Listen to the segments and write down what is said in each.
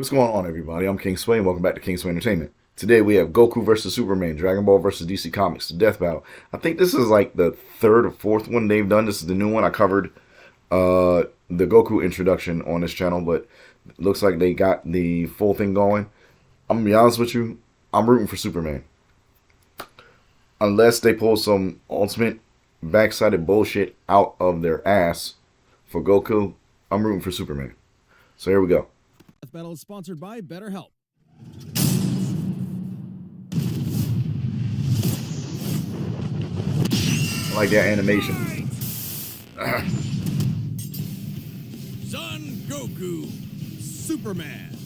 What's going on, everybody? I'm King Sway, and welcome back to King Sway Entertainment. Today we have Goku versus Superman, Dragon Ball versus DC Comics, the Death Battle. I think this is like the third or fourth one they've done. This is the new one. I covered the Goku introduction on this channel, but it looks like they got the full thing going. I'm gonna be honest with you, I'm rooting for Superman. Unless they pull some ultimate backsided bullshit out of their ass for Goku, I'm rooting for Superman. So here we go. Death Battle is sponsored by BetterHelp. I like that animation. Son Goku, Superman.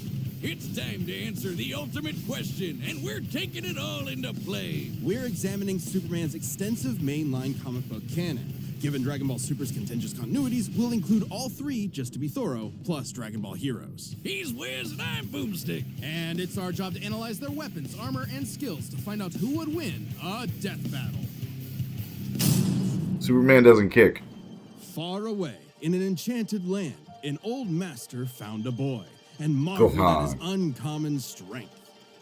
It's time to answer the ultimate question, and we're taking it all into play. We're examining Superman's extensive mainline comic book canon. Given Dragon Ball Super's contentious continuities, we'll include all three, just to be thorough, plus Dragon Ball Heroes. He's Wiz and I'm Boomstick. And it's our job to analyze their weapons, armor, and skills to find out who would win a death battle. Superman doesn't kick. Far away, in an enchanted land, an old master found a boy and marveled at his uncommon strength.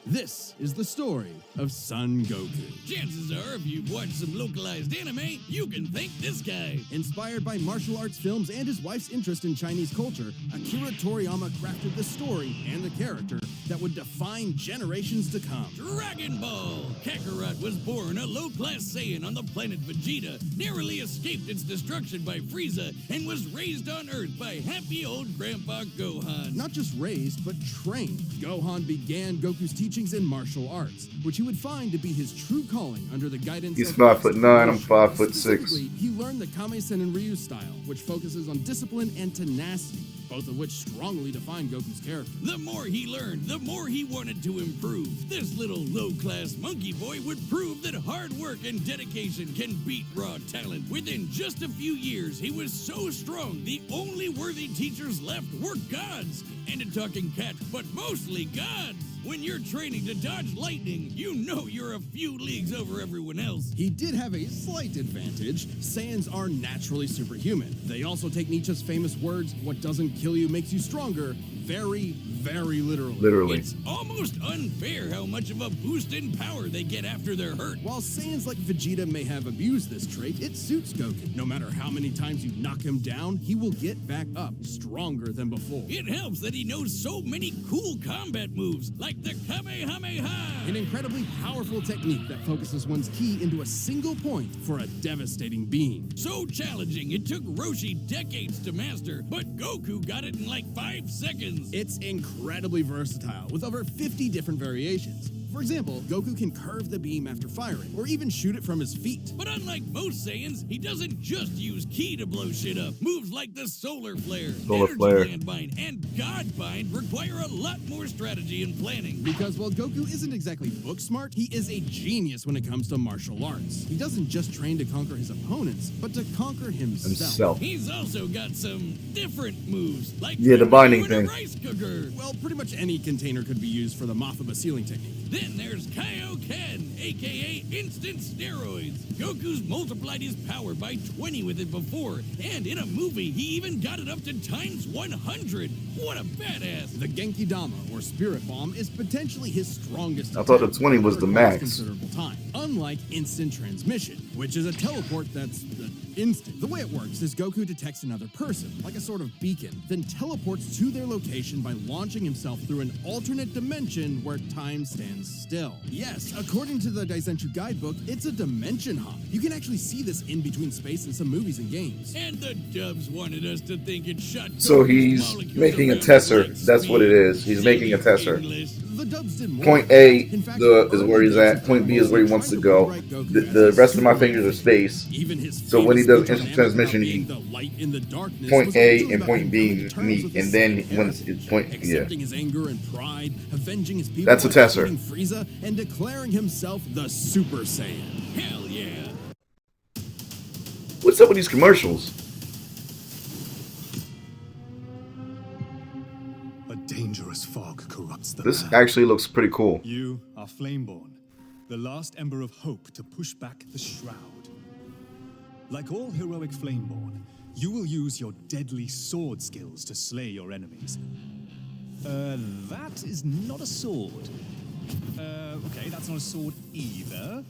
This is the story of Son Goku. Chances are, if you've watched some localized anime, you can thank this guy. Inspired by martial arts films and his wife's interest in Chinese culture, Akira Toriyama crafted the story and the character that would define generations to come. Dragon Ball! Kakarot was born a low-class Saiyan on the planet Vegeta, narrowly escaped its destruction by Frieza, and was raised on Earth by happy old Grandpa Gohan. Not just raised, but trained. Gohan began Goku's teachings in martial arts, which he would find to be his true calling under the guidance He's of 5'9", I'm 5'6". Specifically, he learned the Kame-sen and Ryu style, which focuses on discipline and tenacity, both of which strongly define Goku's character. The more he learned, the more he wanted to improve. This little low-class monkey boy would prove that hard work and dedication can beat raw talent. Within just a few years, he was so strong, the only worthy teachers left were gods. And a talking cat, but mostly gods. When you're training to dodge lightning, you know you're a few leagues over everyone else. He did have a slight advantage. Saiyans are naturally superhuman. They also take Nietzsche's famous words, "What doesn't kill you makes you stronger," very, very literally. Literally. It's almost unfair how much of a boost in power they get after they're hurt. While Saiyans like Vegeta may have abused this trait, it suits Goku. No matter how many times you knock him down, he will get back up, stronger than before. It helps that he knows so many cool combat moves, like the Kamehameha. An incredibly powerful technique that focuses one's ki into a single point for a devastating beam. So challenging, it took Roshi decades to master, but Goku got it in like 5 seconds. It's incredibly versatile, with over 50 different variations. For example, Goku can curve the beam after firing, or even shoot it from his feet. But unlike most Saiyans, he doesn't just use ki to blow shit up. Moves like the Solar Flare, Energy Landmine, and God Bind require a lot more strategy and planning. Because while Goku isn't exactly book smart, he is a genius when it comes to martial arts. He doesn't just train to conquer his opponents, but to conquer himself. He's also got some different moves, like the binding thing. a rice cooker. Well, pretty much any container could be used for the Mothaba sealing technique. Then there's Kaioken, aka instant steroids. Goku's multiplied his power by 20 with it before, and in a movie, he even got it up to times 100. What a badass! The Genki Dama, or Spirit Bomb, is potentially his strongest. I thought the 20 was the max. Considerable time, unlike instant transmission, which is a teleport that's instant. The way it works is Goku detects another person, like a sort of beacon, then teleports to their location by launching himself through an alternate dimension where time stands still. Yes, according to the Daizenshuu guidebook, it's a dimension hop. You can actually see this in between space in some movies and games. And the dubs wanted us to think it shot. So he's making a tesser. That's what it is. He's making a tesser. The dubs did more. Point A is where he's at. Point B is where he wants to go. The rest of my fingers are space. So when he does instant transmission, point A and point B meet, and then when it's point, accepting his anger and pride, avenging his people. That's a tesser. Frieza and declaring himself the Super Saiyan. Hell yeah! What's up with these commercials? A dangerous fog corrupts the This land. actually looks pretty cool. You are Flameborn, the last ember of hope to push back the Shroud. Like all heroic Flameborn, you will use your deadly sword skills to slay your enemies. That is not a sword. Okay, that's not a sword either.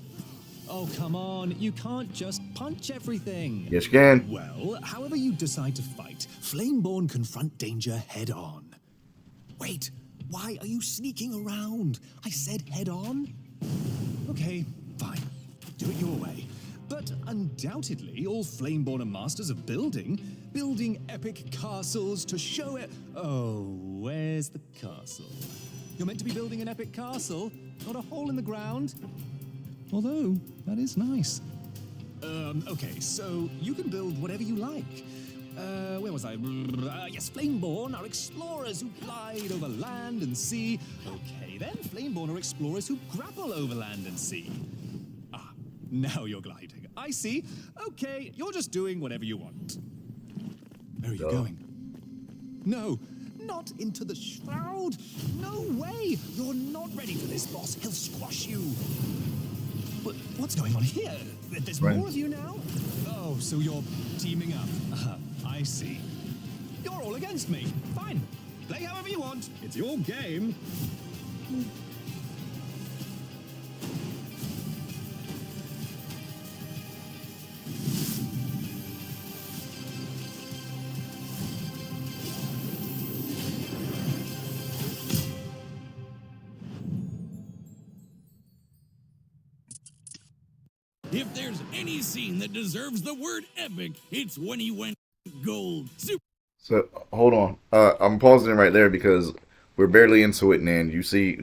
Oh, come on. You can't just punch everything. Yes, you can. Well, however you decide to fight, Flameborn confront danger head on. Wait, why are you sneaking around? I said head on. Okay, fine. Do it your way. But undoubtedly, all Flameborn are masters of building epic castles to show it. Oh, where's the castle? You're meant to be building an epic castle, not a hole in the ground. Although, that is nice. Okay, so you can build whatever you like. Where was I? Yes, Flameborn are explorers who glide over land and sea. Okay, then Flameborn are explorers who grapple over land and sea. Ah, now you're gliding. I see. Okay, you're just doing whatever you want. Where are you going? No, not into the shroud. No way. You're not ready for this, boss. He'll squash you. But what's going on here? There's more of you now? Oh, so you're teaming up. I see. You're all against me. Fine. Play however you want. It's your game. If there's any scene that deserves the word epic, it's when he went gold. So hold on. I'm pausing it right there because we're barely into it, and you see,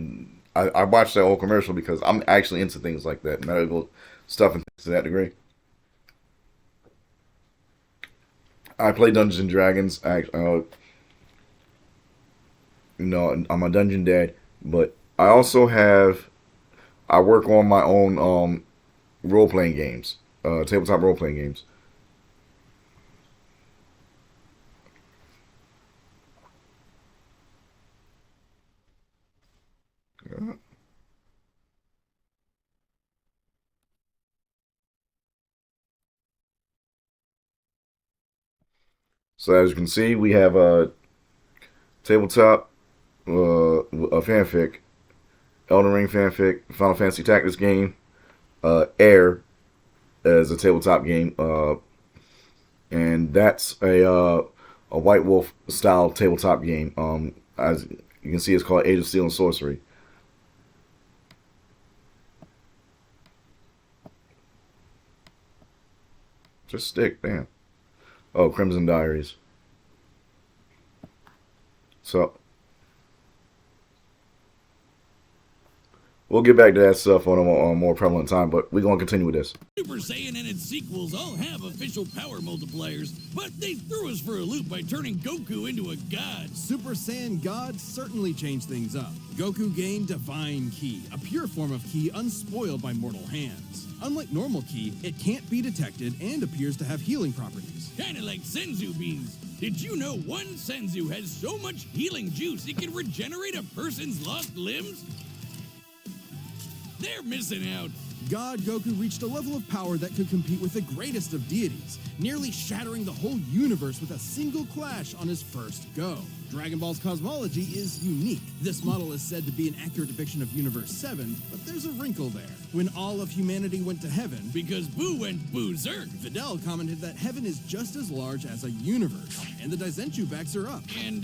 I watched that whole commercial because I'm actually into things like that, medical stuff and things to that degree. I play Dungeons and Dragons. I'm a dungeon dad, but I work on my own role playing games, tabletop role playing games. So as you can see, we have a tabletop, a fanfic, Elden Ring fanfic, Final Fantasy Tactics game, Air as a tabletop game, and that's a White Wolf style tabletop game. As you can see, it's called Age of Steel and Sorcery. Just stick, damn. Oh, Crimson Diaries. So we'll get back to that stuff on a more prevalent time, but we're going to continue with this. Super Saiyan and its sequels all have official power multipliers, but they threw us for a loop by turning Goku into a god. Super Saiyan God certainly changed things up. Goku gained Divine Ki, a pure form of Ki unspoiled by mortal hands. Unlike normal Ki, it can't be detected and appears to have healing properties. Kinda like Senzu beans. Did you know one Senzu has so much healing juice it can regenerate a person's lost limbs? They're missing out. God Goku reached a level of power that could compete with the greatest of deities, nearly shattering the whole universe with a single clash on his first go. Dragon Ball's cosmology is unique. This model is said to be an accurate depiction of Universe 7, but there's a wrinkle there. When all of humanity went to heaven, Because Boo went berserk. Videl commented that heaven is just as large as a universe, and the Daizenshuu backs her up. And,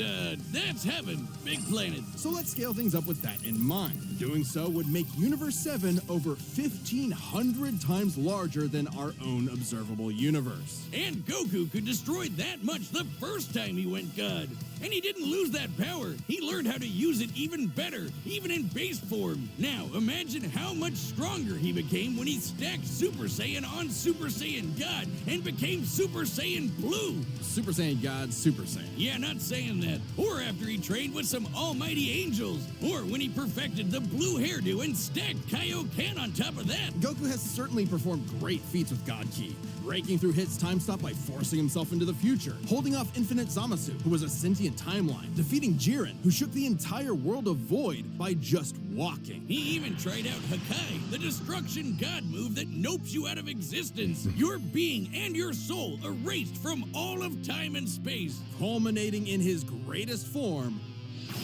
that's heaven. Big planet. So let's scale things up with that in mind. Doing so would make Universe 7 over 1,500 times larger than our own observable universe. And Goku could destroy that much the first time he went God. And he didn't lose that power. He learned how to use it even better, even in base form. Now, imagine how much stronger he became when he stacked Super Saiyan on Super Saiyan God and became Super Saiyan Blue. Super Saiyan God, Super Saiyan. Yeah, not saying that. Or after he trained with some almighty angels. Or when he perfected the blue hairdo and stacked Kaioken on top of that. Goku has certainly performed great feats with God Ki, breaking through Hit's time stop by forcing himself into the future, holding off Infinite Zamasu, who was a sentient timeline, defeating Jiren, who shook the entire world of Void by just walking. He even tried out Hakai, the destruction god move that nopes you out of existence. Your being and your soul erased from all of time and space. Culminating in his greatest form,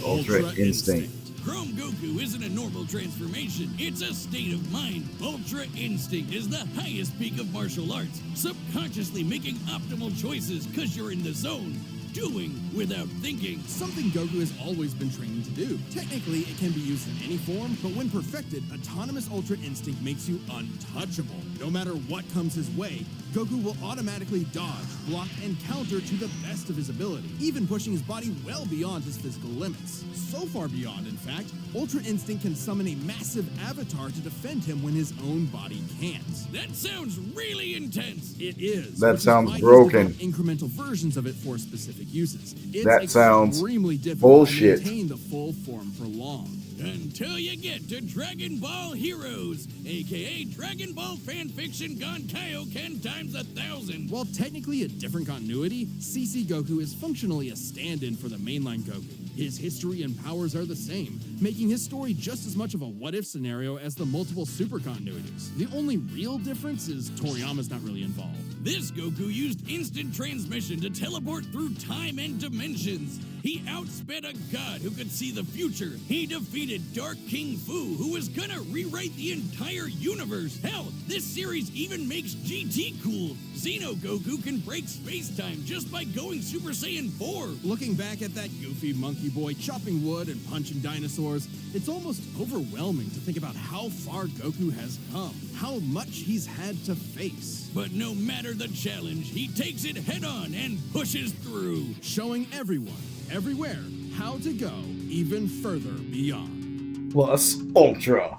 Ultra Instinct. Chrome Goku isn't a normal transformation, it's a state of mind. Ultra Instinct is the highest peak of martial arts, subconsciously making optimal choices because you're in the zone. Doing without thinking. Something Goku has always been trained to do. Technically, it can be used in any form, but when perfected, autonomous Ultra Instinct makes you untouchable. No matter what comes his way, Goku will automatically dodge, block, and counter to the best of his ability, even pushing his body well beyond his physical limits. So far beyond, in fact, Ultra Instinct can summon a massive avatar to defend him when his own body can't. That sounds really intense. It is. That which is sounds why he's broken. developed incremental versions of it for specific uses. It's That sounds extremely difficult bullshit. to maintain the full form for long. Until you get to Dragon Ball Heroes, aka Dragon Ball fanfiction gone Kaioken times 1,000. While technically a different continuity, CC Goku is functionally a stand-in for the mainline Goku. His history and powers are the same, making his story just as much of a what-if scenario as the multiple super continuities. The only real difference is Toriyama's not really involved. This Goku used instant transmission to teleport through time and dimensions. He outsped a god who could see the future. He defeated Dark King Fu, who was gonna rewrite the entire universe. Hell, this series even makes GT cool. Xeno Goku can break space-time just by going Super Saiyan 4. Looking back at that goofy monkey boy chopping wood and punching dinosaurs, it's almost overwhelming to think about how far Goku has come, how much he's had to face. But no matter the challenge, he takes it head-on and pushes through. Showing everyone, everywhere, how to go even further beyond. Plus Ultra.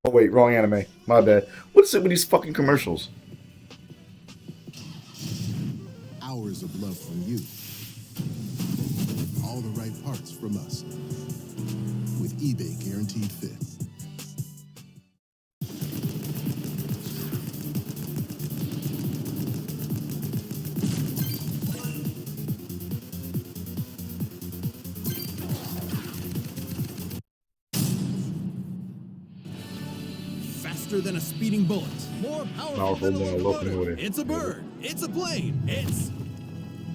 Oh wait, wrong anime. My bad. What's it with these fucking commercials? Hours of love from you. All the right parts from us. With eBay Guaranteed Fit. Faster than a speeding bullet, more powerful than a locomotive. It's a bird, it's a plane, it's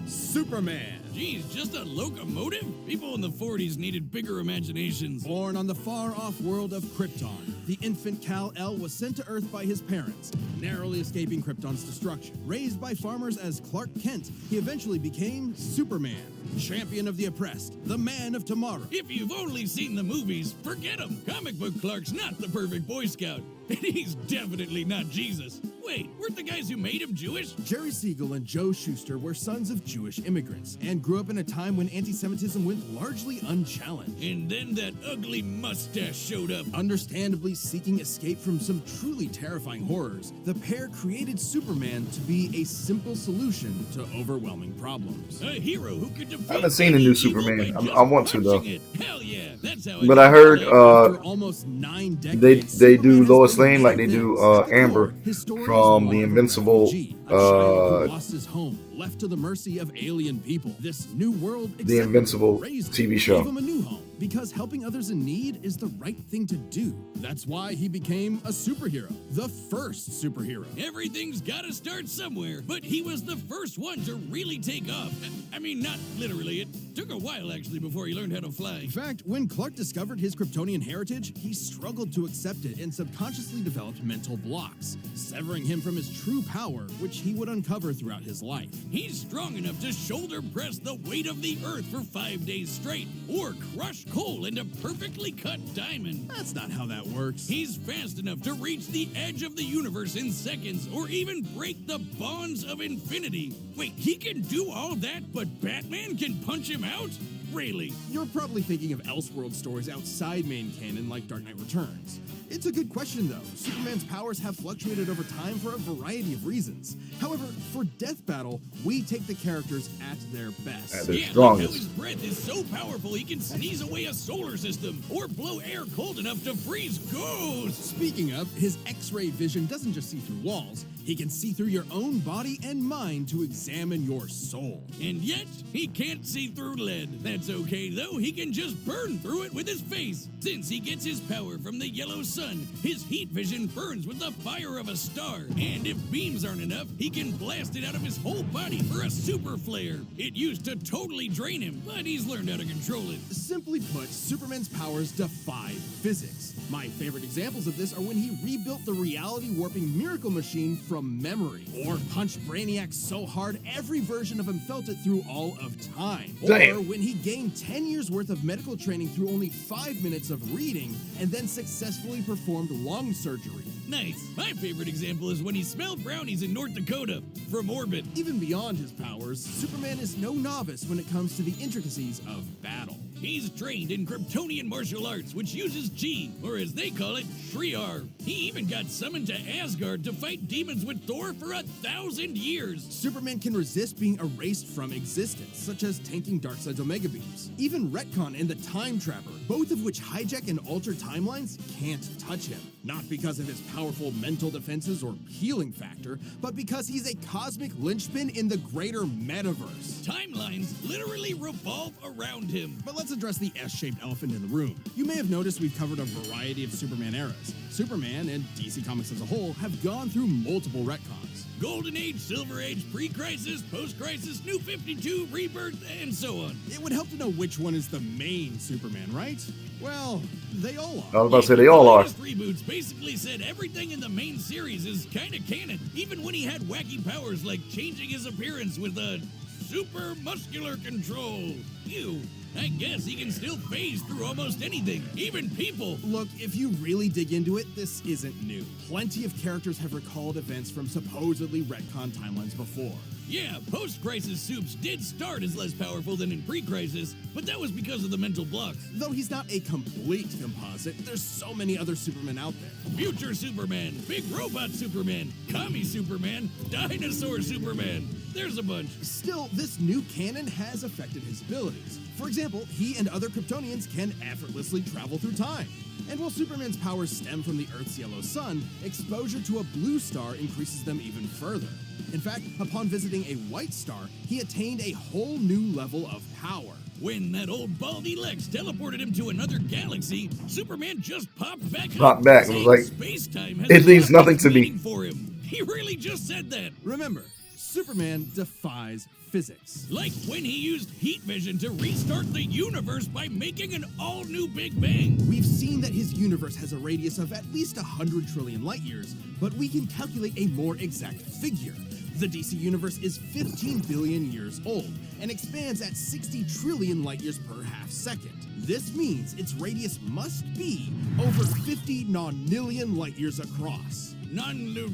Superman. Geez, just a locomotive? People in the 40s needed bigger imaginations. Born on the far-off world of Krypton, the infant Kal-El was sent to Earth by his parents, narrowly escaping Krypton's destruction. Raised by farmers as Clark Kent, he eventually became Superman, champion of the oppressed, the man of tomorrow. If you've only seen the movies, forget him. Comic book Clark's not the perfect Boy Scout, and he's definitely not Jesus. Wait, weren't the guys who made him Jewish? Jerry Siegel and Joe Shuster were sons of Jewish immigrants and grew up in a time when anti-Semitism went largely unchallenged. And then that ugly mustache showed up. Understandably seeking escape from some truly terrifying horrors, the pair created Superman to be a simple solution to overwhelming problems. A hero who could defeat I haven't seen the new evil Superman. by just I want to, though. punching it. Hell yeah, that's how But I heard After almost 9 decades, they do Superman Lois has been Lane like they do Amber his story is from one the of a Invincible refugee, a child who lost his home, left to the mercy of alien people. This new world accepted him, Invincible raised TV him, show. gave him a new home because helping others in need is the right thing to do. That's why he became a superhero, the first superhero. Everything's gotta start somewhere, but he was the first one to really take off. I mean, not literally. It took a while, actually, before he learned how to fly. In fact, when Clark discovered his Kryptonian heritage, he struggled to accept it and subconsciously developed mental blocks, severing him from his true power, which he would uncover throughout his life. He's strong enough to shoulder press the weight of the earth for 5 days straight, or crush coal into perfectly cut diamond. That's not how that works. He's fast enough to reach the edge of the universe in seconds, or even break the bonds of infinity. Wait, he can do all that, but Batman can punch him out? Really? You're probably thinking of Elseworld stories outside main canon like Dark Knight Returns. It's a good question, though. Superman's powers have fluctuated over time for a variety of reasons. However, for Death Battle, we take the characters at their best. At their Yeah, like how strongest. his breath is so powerful he can sneeze away a solar system, or blow air cold enough to freeze ghosts. Speaking of, his X-ray vision doesn't just see through walls, He can see through your own body and mind to examine your soul. And yet, he can't see through lead. That's okay, though. He can just burn through it with his face. Since he gets his power from the yellow sun, his heat vision burns with the fire of a star. And if beams aren't enough, he can blast it out of his whole body for a super flare. It used to totally drain him, but he's learned how to control it. Simply put, Superman's powers defy physics. My favorite examples of this are when he rebuilt the reality warping miracle machine from memory, or punched Brainiac so hard every version of him felt it through all of time, Damn. or when he gained 10 years worth of medical training through only 5 minutes of reading and then successfully performed lung surgery. Nice. My favorite example is when he smelled brownies in North Dakota from orbit. Even beyond his powers, Superman is no novice when it comes to the intricacies of battle. He's trained in Kryptonian martial arts, which uses Chi, or as they call it, Shriar. He even got summoned to Asgard to fight demons with Thor for 1,000 years. Superman can resist being erased from existence, such as tanking Darkseid's Omega Beams. Even Retcon and the Time Trapper, both of which hijack and alter timelines, can't touch him. Not because of his powerful mental defenses or healing factor, but because he's a cosmic linchpin in the greater metaverse. Timelines literally revolve around him. But let's address the S-shaped elephant in the room. You may have noticed we've covered a variety of Superman eras. Superman, and DC Comics as a whole, have gone through multiple retcons. Golden Age, Silver Age, pre-crisis, post-crisis, New 52, Rebirth, and so on. It would help to know which one is the main Superman, right? Well, they all I are. was about to say they all The are. latest reboots basically said everything in the main series is kind of canon, even when he had wacky powers like changing his appearance with a super muscular control. Ew. I guess he can still phase through almost anything, even people. Look, if you really dig into it, this isn't new. Plenty of characters have recalled events from supposedly retcon timelines before. Yeah, post-crisis Supes did start as less powerful than in pre-crisis, but that was because of the mental blocks. Though he's not a complete composite, there's so many other Supermen out there. Future Superman, Big Robot Superman, Commie Superman, Dinosaur Superman. There's a bunch. Still, this new canon has affected his abilities. For example, he and other Kryptonians can effortlessly travel through time. And while Superman's powers stem from the Earth's yellow sun, exposure to a blue star increases them even further. In fact, upon visiting a white star, he attained a whole new level of power. When that old baldy Lex teleported him to another galaxy, Superman just popped back up. Popped back. It was saying like, space-time has it means lost nothing its to me. meaning for him. He really just said that. Remember, Superman defies physics. Like when he used heat vision to restart the universe by making an all-new Big Bang. We've seen that his universe has a radius of at least 100 trillion light years, but we can calculate a more exact figure. The DC universe is 15 billion years old and expands at 60 trillion light years per half second. This means its radius must be over 50 nonillion light years across.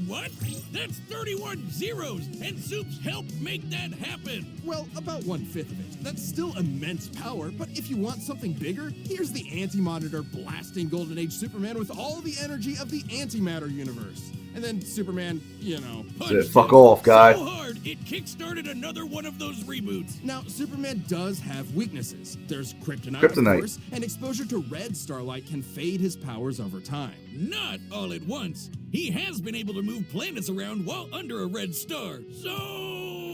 What? That's 31 zeros, and Supes helped make that happen. Well, about 1/5 of it. That's still immense power, but if you want something bigger, here's the Anti-Monitor blasting Golden Age Superman with all the energy of the antimatter universe. And then Superman, Said, fuck off, guy. So hard, it kickstarted another one of those reboots. Now, Superman does have weaknesses. There's kryptonite, Kryptonite. of course, and exposure to red starlight can fade his powers over time. Not all at once. He has been able to move planets around while under a red star.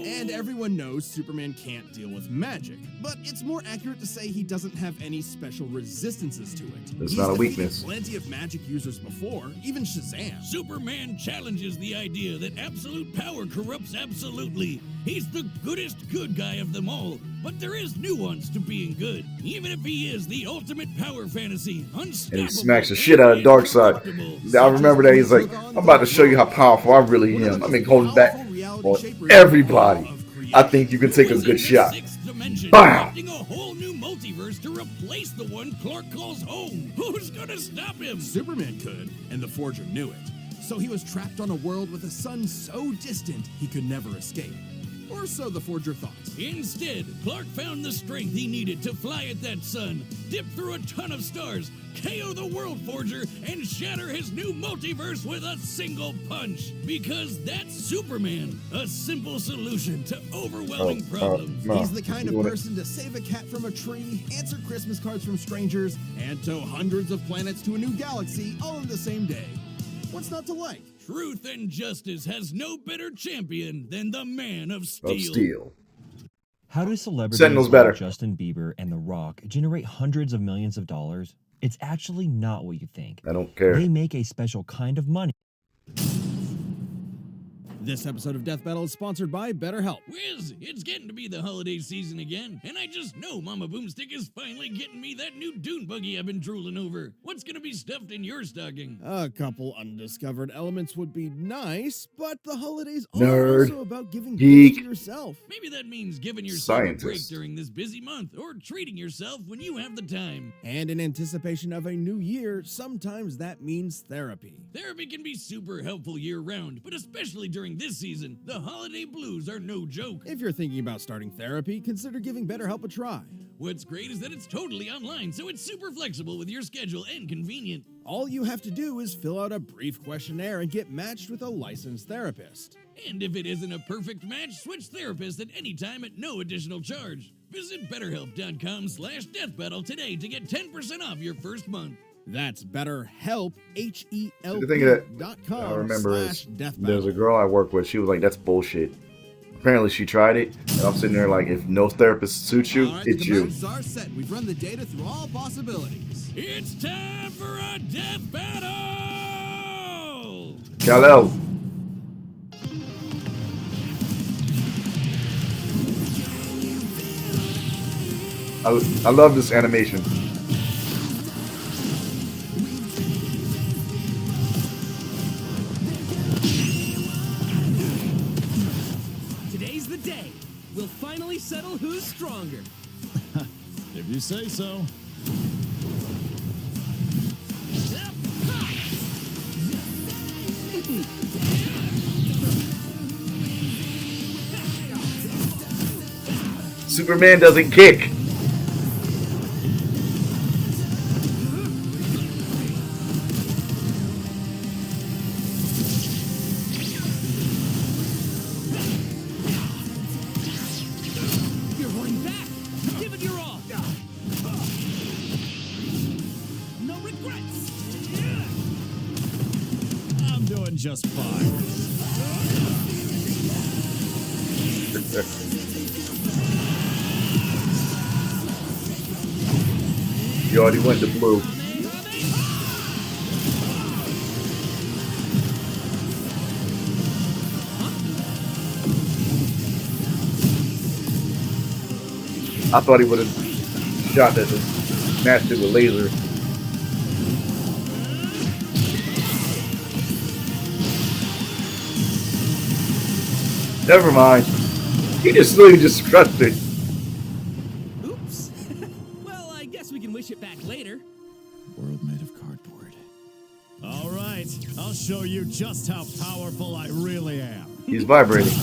And everyone knows Superman can't deal with magic, but it's more accurate to say he doesn't have any special resistances to it. It's He's not a defeated weakness. Plenty of magic users before, even Shazam. Superman challenges the idea that absolute power corrupts absolutely. He's the goodest good guy of them all, but there is nuance to being good, even if he is the ultimate power fantasy, unstoppable. And he smacks the shit out of Darkseid. I remember that. He's like, I'm about to show you how powerful I really am. I mean, holding back on everybody. I think you can take a good shot. Bam! A whole new multiverse to replace the one Clark calls home. Who's gonna stop him? Superman could, and the Forger knew it. So he was trapped on a world with a sun so distant he could never escape. Or so the Forger thought. Instead, Clark found the strength he needed to fly at that sun, dip through a ton of stars, KO the World Forger, and shatter his new multiverse with a single punch. Because that's Superman, a simple solution to overwhelming problems. No, He's the kind of doing it. person to save a cat from a tree, answer Christmas cards from strangers, and tow hundreds of planets to a new galaxy all in the same day. What's not to like? Truth and justice has no better champion than the Man of Of Steel. Steel. How do celebrities Sentinel's like better. Justin Bieber and The Rock generate hundreds of millions of dollars? It's actually not what you think. I don't care. They make a special kind of money. This episode of Death Battle is sponsored by BetterHelp. Whiz, it's getting to be the holiday season again, and I just know Mama Boomstick is finally getting me that new dune buggy I've been drooling over. What's gonna be stuffed in your stocking? A couple undiscovered elements would be nice, but the holidays are Nerd. also about giving Geek. gifts to yourself. Maybe that means giving yourself a break Scientist. during this busy month, or treating yourself when you have the time. And in anticipation of a new year, sometimes that means therapy. Therapy can be super helpful year-round, but especially during this season, the holiday blues are no joke. If you're thinking about starting therapy, consider giving BetterHelp a try. What's great is that it's totally online, so it's super flexible with your schedule and convenient. All you have to do is fill out a brief questionnaire and get matched with a licensed therapist. And if it isn't a perfect match, switch therapists at any time at no additional charge. Visit betterhelp.com/deathbattle today to get 10% off your first month. That's BetterHelp, The thing that I remember is there's a girl I work with. She was like, "That's bullshit." Apparently, she tried it, and I'm sitting there like, "If no therapist suits you, All right, it's the you." demands are set. We've run the data through all possibilities. It's time for a death battle! Kal-El. I love this animation. Today's the day. We'll finally settle who's stronger. If you say so. Superman doesn't kick. You're holding back. Give it your all. No regrets. I'm doing just fine. You already went to blue. I thought he would have shot that, smashed it with laser. Never mind. He just literally just crushed it. Oops. Well, I guess we can wish it back later. World made of cardboard. All right, I'll show you just how powerful I really am. He's vibrating.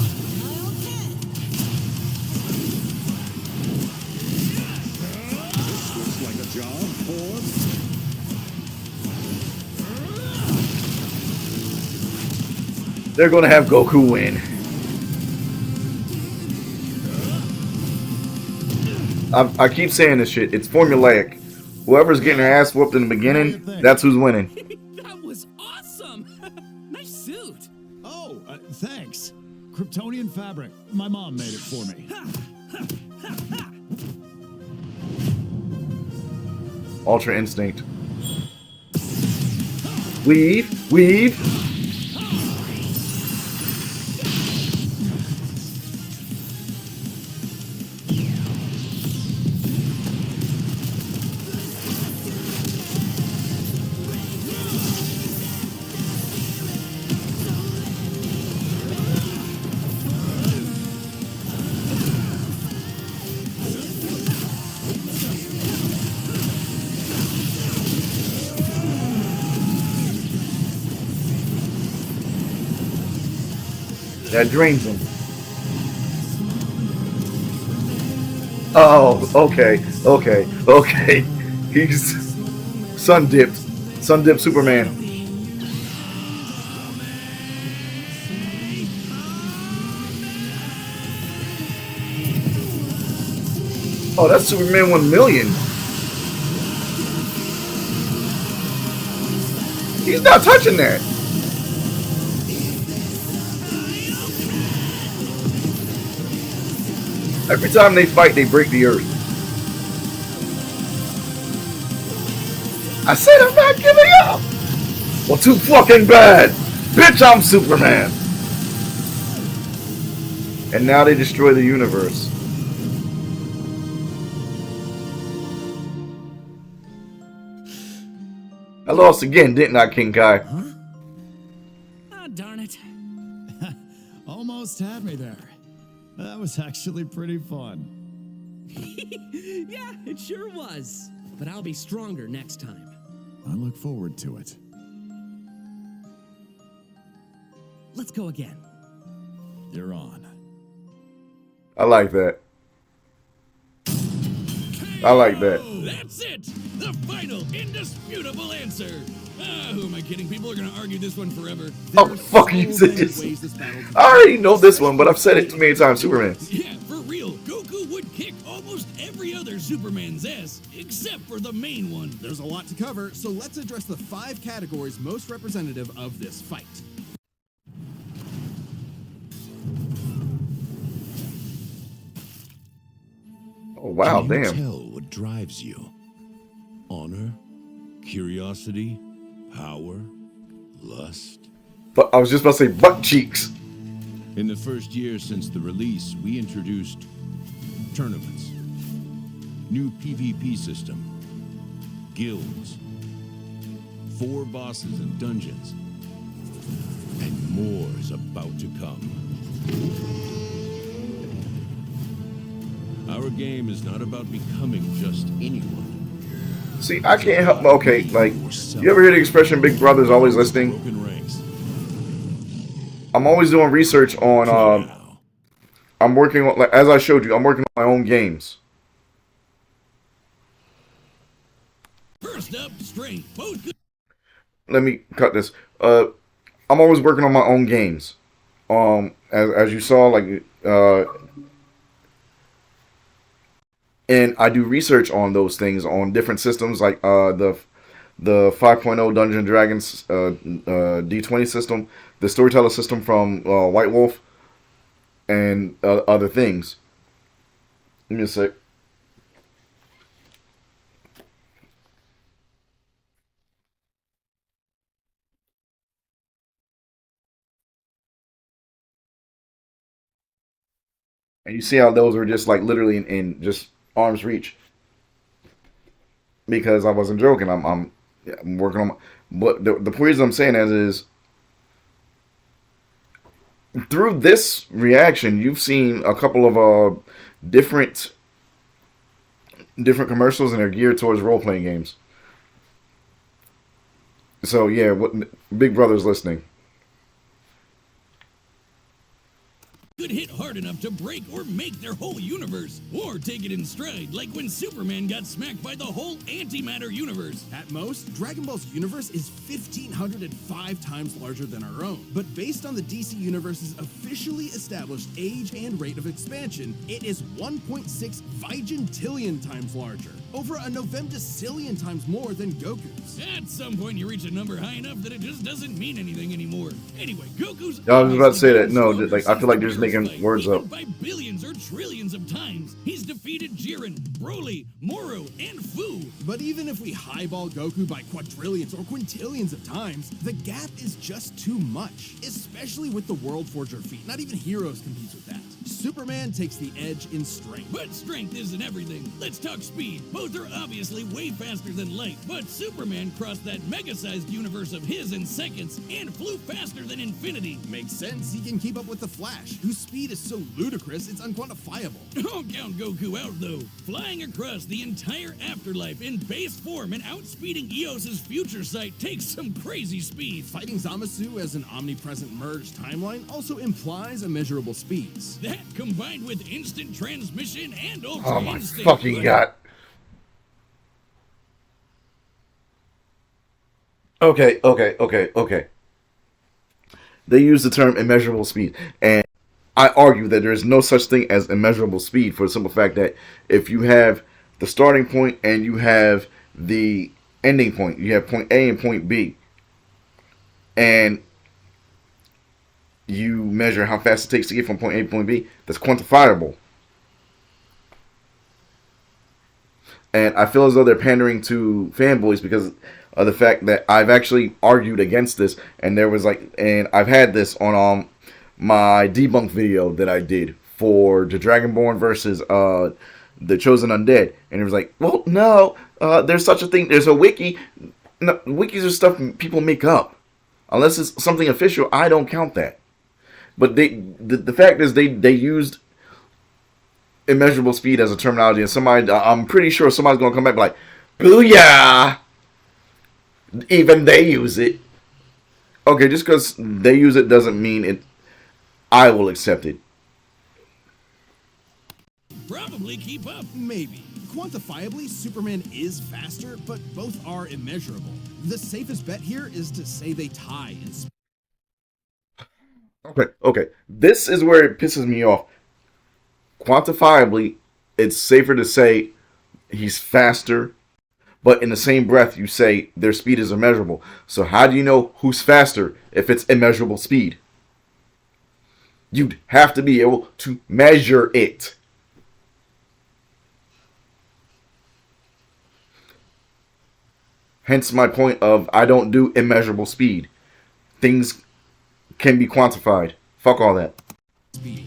Looks like a job for They're gonna have Goku win. I keep saying this shit. It's formulaic. Whoever's getting their ass whooped in the beginning, that's who's winning. That was awesome. Nice suit. Oh, thanks. Kryptonian fabric. My mom made it for me. Ultra Instinct. Weave, weave. That drains him. Oh, okay. He's sun dipped Superman. Oh, that's Superman 1,000,000. He's not touching that. Every time they fight, they break the earth. I said I'm not giving up. Well, too fucking bad. Bitch, I'm Superman. And now they destroy the universe. I lost again, didn't I, King Kai? Ah, darn it. Almost had me there. That was actually pretty fun. Yeah, it sure was. But I'll be stronger next time. I look forward to it. Let's go again. You're on. I like that. I like that. That's it! The final, indisputable answer! Who am I kidding? People are gonna argue this one forever. Oh, fuck you. Ways this battle can I already know this one, but I've said it too many times. Superman. Yeah, for real. Goku would kick almost every other Superman's ass, except for the main one. There's a lot to cover, so let's address the 5 categories most representative of this fight. Oh, wow, Can you damn. tell what drives you? Honor? Curiosity? Power? Lust? But I was just about to say butt cheeks. In the first year since the release, we introduced tournaments, new PvP system, guilds, 4 bosses and dungeons, and more is about to come. Our game is not about becoming just anyone. See, I can't help. Okay, like, you ever hear the expression "Big Brother's always listening"? Broken ranks. I'm always doing research on. I'm working on, like, as I showed you, I'm working on my own games. First up, strength. Both good. Let me cut this. I'm always working on my own games. As you saw, like, and I do research on those things on different systems, like the 5.0 Dungeons and Dragons D20 system, the storyteller system from White Wolf, and other things. Give me a sec. And you see how those were just like literally in just arm's reach. Because I wasn't joking. I'm working on my, but the reason I'm saying that is through this reaction, you've seen a couple of different commercials, and they're geared towards role playing games. So yeah, what Big Brother's listening. Could hit hard enough to break or make their whole universe, or take it in stride, like when Superman got smacked by the whole antimatter universe. At most, Dragon Ball's universe is 1,505 times larger than our own. But based on the DC Universe's officially established age and rate of expansion, it is 1.6 vigintillion times larger. Over a novemdecillion times more than Goku's. At some point, you reach a number high enough that it just doesn't mean anything anymore. Anyway, Goku's. I was about to say that. No, like, I feel like they're just making words up. By billions or trillions of times, he's defeated Jiren, Broly, Moro, and Fu. But even if we highball Goku by quadrillions or quintillions of times, the gap is just too much. Especially with the World Forger feat. Not even Heroes competes with that. Superman takes the edge in strength. But strength isn't everything. Let's talk speed. Both are obviously way faster than light, but Superman crossed that mega-sized universe of his in seconds and flew faster than infinity. Makes sense, he can keep up with the Flash, whose speed is so ludicrous it's unquantifiable. Don't count Goku out, though. Flying across the entire afterlife in base form and outspeeding Eos's future sight takes some crazy speed. Fighting Zamasu as an omnipresent merged timeline also implies immeasurable speeds. That, combined with instant transmission and ultra Oh my instinct, fucking god. Okay. They use the term immeasurable speed, and I argue that there is no such thing as immeasurable speed for the simple fact that if you have the starting point and you have the ending point, you have point A and point B, and you measure how fast it takes to get from point A to point B, that's quantifiable. And I feel as though they're pandering to fanboys because of the fact that I've actually argued against this, and I've had this on my debunk video that I did for the Dragonborn versus the Chosen Undead, and it was like, well, no, there's such a thing. There's a wiki. No, wikis are stuff people make up. Unless it's something official, I don't count that. But the fact is they used immeasurable speed as a terminology, and I'm pretty sure somebody's gonna come back and be like, booyah! Even they use it. Okay, just because they use it doesn't mean it. I will accept it. Probably keep up. Maybe. Quantifiably, Superman is faster, but both are immeasurable. The safest bet here is to say they tie in speed. Okay. This is where it pisses me off. Quantifiably, it's safer to say he's faster, but in the same breath, you say their speed is immeasurable. So how do you know who's faster if it's immeasurable speed? You'd have to be able to measure it. Hence my point of I don't do immeasurable speed. Things can be quantified. Fuck all that.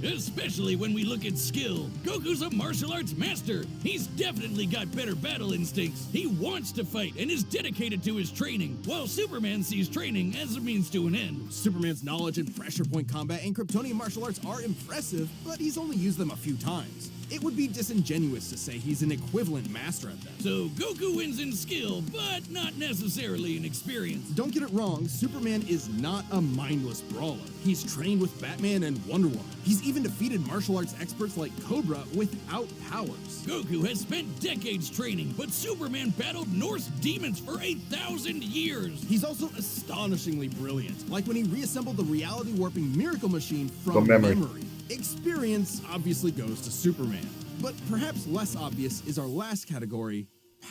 Especially when we look at skill. Goku's a martial arts master. He's definitely got better battle instincts. He wants to fight and is dedicated to his training, while Superman sees training as a means to an end. Superman's knowledge in pressure point combat and Kryptonian martial arts are impressive, but he's only used them a few times. It would be disingenuous to say he's an equivalent master at them. So Goku wins in skill, but not necessarily in experience. Don't get it wrong, Superman is not a mindless brawler. He's trained with Batman and Wonder Woman. He's even defeated martial arts experts like Cobra without powers. Goku has spent decades training, but Superman battled Norse demons for 8,000 years. He's also astonishingly brilliant, like when he reassembled the reality-warping miracle machine From from memory. Experience obviously goes to Superman, but perhaps less obvious is our last category,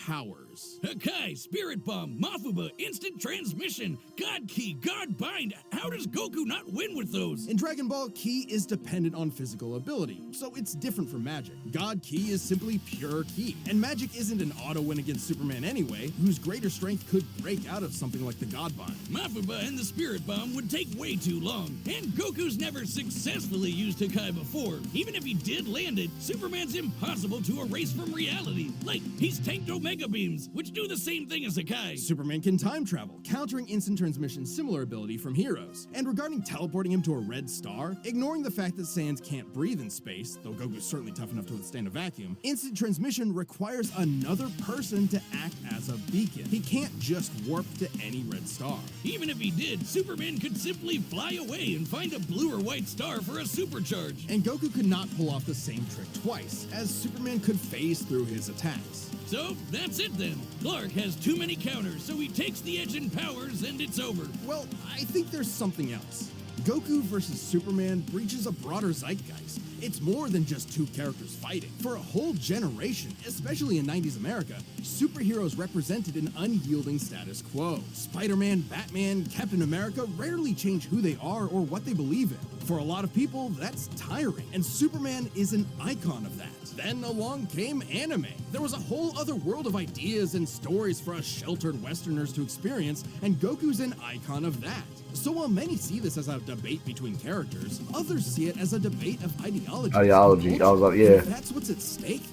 powers. Hakai, Spirit Bomb, Mafuba, Instant Transmission, God Key, God Bind. How does Goku not win with those? In Dragon Ball, Ki is dependent on physical ability, so it's different from Magic. God Ki is simply pure Ki, and Magic isn't an auto win against Superman anyway, whose greater strength could break out of something like the God Bind. Mafuba and the Spirit Bomb would take way too long, and Goku's never successfully used Hakai before. Even if he did land it, Superman's impossible to erase from reality. Like, he's tanked Omega Beams, which do the same thing as Hakai. Superman can time travel, countering Instant Transmission's similar ability from Heroes. And regarding teleporting him to a red star, ignoring the fact that Saiyans can't breathe in space, though Goku's certainly tough enough to withstand a vacuum, Instant Transmission requires another person to act as a beacon. He can't just warp to any red star. Even if he did, Superman could simply fly away and find a blue or white star for a supercharge. And Goku could not pull off the same trick twice, as Superman could phase through his attacks. So, that's it then. Clark has too many counters, so he takes the edge in powers and it's over. Well, I think there's something else. Goku versus Superman breaches a broader zeitgeist. It's more than just two characters fighting. For a whole generation, especially in 90s America, superheroes represented an unyielding status quo. Spider-Man, Batman, Captain America rarely change who they are or what they believe in. For a lot of people, that's tiring, and Superman is an icon of that. Then along came anime. There was a whole other world of ideas and stories for us sheltered Westerners to experience, and Goku's an icon of that. So while many see this as a debate between characters, others see it as a debate of ideology. Ideology. I was like, yeah. If that's what's at stake,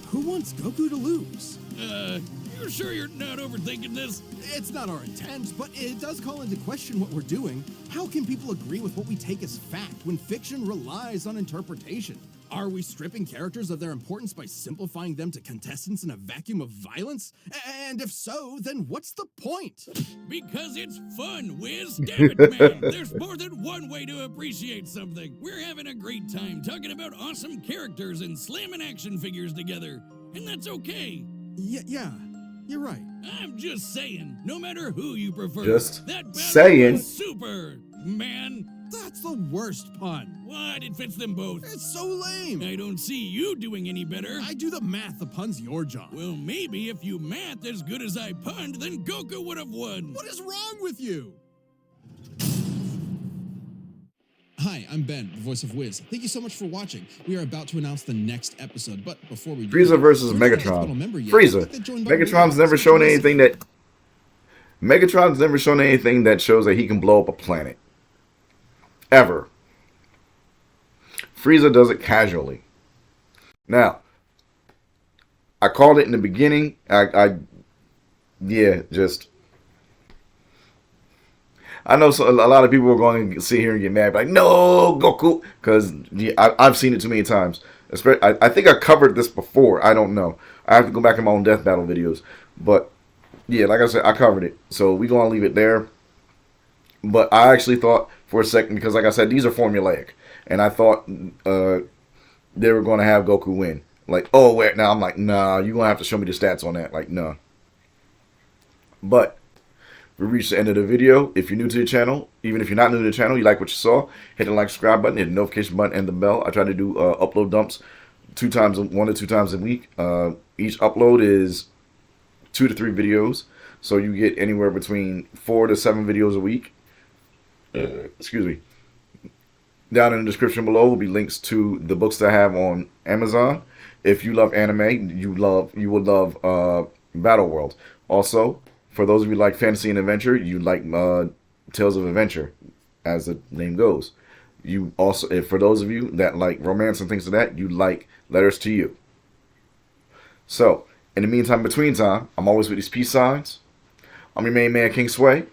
who wants Goku to lose? You're sure you're not overthinking this? It's not our intent, but it does call into question what we're doing. How can people agree with what we take as fact when fiction relies on interpretation? Are we stripping characters of their importance by simplifying them to contestants in a vacuum of violence? And if so, then what's the point? Because it's fun, Wiz. Damn it, man. There's more than one way to appreciate something. We're having a great time talking about awesome characters and slamming action figures together. And that's okay. Yeah, you're right. I'm just saying, no matter who you prefer, Just that battle saying. was super, man. That's the worst pun. What? It fits them both. It's so lame. I don't see you doing any better. I do the math, the pun's your job. Well, maybe if you math as good as I punned, then Goku would have won. What is wrong with you? Hi, I'm Ben, the voice of Wiz. Thank you so much for watching. We are about to announce the next episode, but before we do, Frieza versus if you're not a Megatron. hospital member yet, Frieza. click that join button Megatron's below never so you shown can anything that. Megatron's never shown anything that shows that he can blow up a planet. Ever. Frieza does it casually. Now, I called it in the beginning. Just. I know a lot of people are going to sit here and get mad, like, no, Goku, because I've seen it too many times. I think I covered this before. I don't know. I have to go back in my own death battle videos. But, yeah, like I said, I covered it. So we're going to leave it there. But I actually thought for a second, because like I said, these are formulaic. And I thought they were going to have Goku win. Like, oh, wait, now I'm like, nah, you're going to have to show me the stats on that. Like, nah. But we reached the end of the video. If you're new to the channel, even if you're not new to the channel, you like what you saw, hit the like, subscribe button, hit the notification button, and the bell. I try to do upload dumps 1 to 2 times a week. Each upload is 2 to 3 videos, so you get anywhere between 4 to 7 videos a week. Excuse me. Down in the description below will be links to the books that I have on Amazon. If you love anime, you would love Battle World. Also, for those of you who like fantasy and adventure, you like Tales of Adventure, as the name goes. You also, if for those of you that like romance and things like that, you like Letters to You. So, in the meantime, between time, I'm always with these peace signs. I'm your main man, King Sway,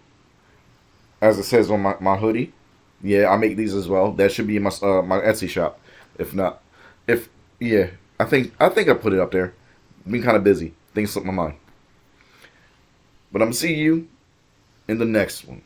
as it says on my hoodie. Yeah, I make these as well. That should be in my my Etsy shop. If not, yeah, I think I put it up there. Been kind of busy. Things slipped my mind. But I'm going to see you in the next one.